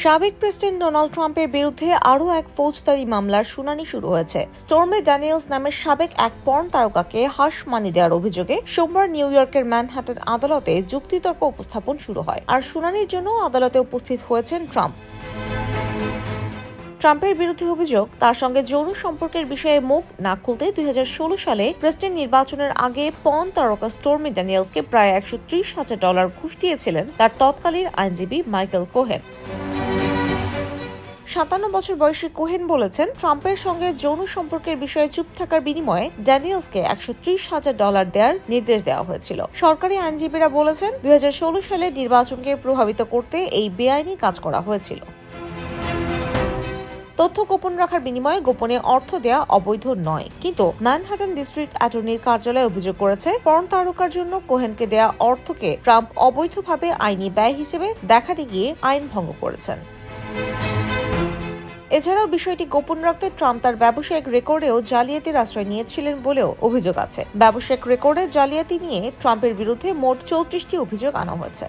সাবেক president Donald ট্রাম্পের বিরুদ্ধে আরও এক ফৌজদারি মামলার শুনানি শুরু হয়েছে। স্টর্মি ড্যানিয়েলস নামের সাবেক এক পর্ন তারকাকে হাঁস মানি দেওয়ার অভিযোগে সোমবার নিউ ইয়র্কের ম্যানহাটন আদালতে যুক্তিতর্ক উপস্থাপন শুরু হয়। আর শুনানির জন্য আদালতে উপস্থিত হয়েছেন ট্রাম্পের বিরুদ্ধে অভিযোগ, তার সঙ্গে যৌন সম্পর্কের বিষয়ে মুখ না খুলতে 2016 সালে প্রেসিডেন্ট নির্বাচনের আগে পর্ন তারকা স্টর্মি ড্যানিয়েলসকে প্রায় $130,000 ঘুষ দিয়েছিলেন তার তৎকালীন আইনজীবী মাইকেল কোহেন। 57 বছর বয়সী কোহেন বলেছেন, ট্রাম্পের সঙ্গে যৌন সম্পর্কের বিষয়ে চুপ থাকার বিনিময়ে ড্যানিয়েলসকে $130,000 দেওয়ার নির্দেশ দেওয়া হয়েছিল। সরকারি আইনজীবীরা বলেছেন, 2016 সালে নির্বাচনকে প্রভাবিত করতে এই বেআইনি কাজ করা হয়েছিল। তথ্য গোপন রাখার বিনিময়ে গোপনে অর্থ দেয়া অবৈধ নয়, কিন্তু ম্যানহাটন ডিস্ট্রিক্ট অ্যাটর্নির কার্যালয় অভিযোগ করেছে, পর্ন তারকার জন্য কোহেনকে দেয়া অর্থকে ট্রাম্প অবৈধভাবে আইনি ব্যয় হিসেবে দেখাতে গিয়ে আইন ভঙ্গ করেছেন। এছাড়াও বিষয়টি গোপন রাখতে ট্রাম্প তার ব্যবসায়িক রেকর্ডেও জালিয়াতির আশ্রয় নিয়েছিলেন বলেও অভিযোগ আছে। ব্যবসায়িক রেকর্ডে জালিয়াতি নিয়ে ট্রাম্পের বিরুদ্ধে মোট 34টি অভিযোগ আনা হয়েছে।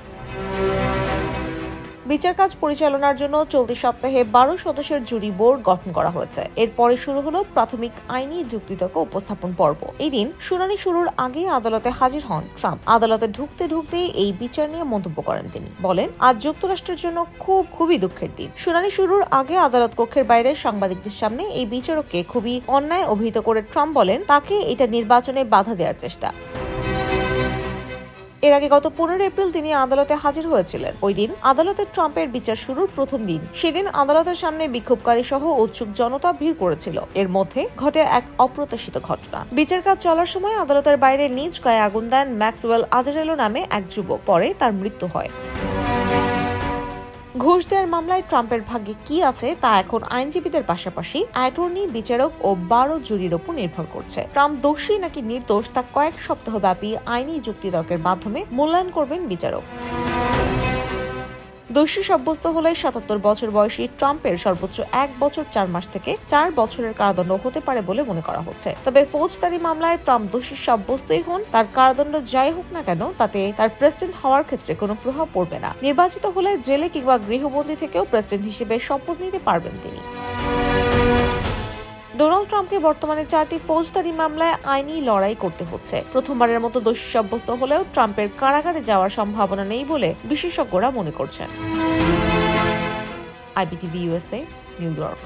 বিচার কাজ পরিচালনার জন্য চলতি সপ্তাহে 12 সদস্যের জুরি বোর্ড গঠন করা হয়েছে। এরপরে শুরু হলো প্রাথমিক আইনি যুক্তিতর্ক উপস্থাপন পর্ব। এই দিন শুনানি শুরুর আগে আদালতে হাজির হন ট্রাম্প। আদালতে ঢুকতেই এই বিচার নিয়ে মন্তব্য করেন তিনি। বলেন, আজ যুক্তরাষ্ট্রের জন্য খুবই দুঃখের দিন। শুনানি শুরুর আগে আদালত কক্ষের বাইরে সাংবাদিকদের সামনে এই বিচারককে খুবই অন্যায় অভিহিত করে ট্রাম্প বলেন, তাকে এটা নির্বাচনে বাধা দেওয়ার চেষ্টা। এর আগে গত 15 এপ্রিল তিনি আদালতে হাজির হয়েছিলেন। ওই দিন আদালতে ট্রাম্পের বিচার শুরুর প্রথম দিন। সেদিন আদালতের সামনে বিক্ষোভকারী সহ উৎসুক জনতা ভিড় করেছিল। এর মধ্যে ঘটে এক অপ্রত্যাশিত ঘটনা। বিচার কাজ চলার সময় আদালতের বাইরে নিজ গায়ে আগুন দেন ম্যাক্সওয়েল আজারেলো নামে এক যুবক। পরে তার মৃত্যু হয়। ঘুষ দেওয়ার মামলায় ট্রাম্পের ভাগ্যে কি আছে তা এখন আইনজীবীদের পাশাপাশি অ্যাটর্নি, বিচারক ও 12 জুরির উপর নির্ভর করছে। ট্রাম্প দোষী নাকি নির্দোষ তা কয়েক সপ্তাহব্যাপী আইনি যুক্তিতর্কের মাধ্যমে মূল্যায়ন করবেন বিচারক। দোষী সাব্যস্ত হলে 77 বছর বয়সী ট্রাম্পের সর্বোচ্চ 1 বছর 4 মাস থেকে 4 বছরের কারাদণ্ড হতে পারে বলে মনে করা হচ্ছে। তবে ফৌজদারি মামলায় ট্রাম্প দোষী সাব্যস্তই হন, তার কারাদণ্ড যাই হোক না কেন তাতে তার প্রেসিডেন্ট হওয়ার ক্ষেত্রে কোনো প্রভাব পড়বে না। নির্বাচিত হলে জেলে কিংবা গৃহবন্দী থেকেও প্রেসিডেন্ট হিসেবে শপথ নিতে পারবেন তিনি। ডোনাল্ড ট্রাম্পকে বর্তমানে 4টি ফৌজদারি মামলায় আইনি লড়াই করতে হচ্ছে। প্রথমবারের মতো দোষী সাব্যস্ত হলেও ট্রাম্পের কারাগারে যাওয়ার সম্ভাবনা নেই বলে বিশেষজ্ঞরা মনে করছেন। IBTV USA, new York.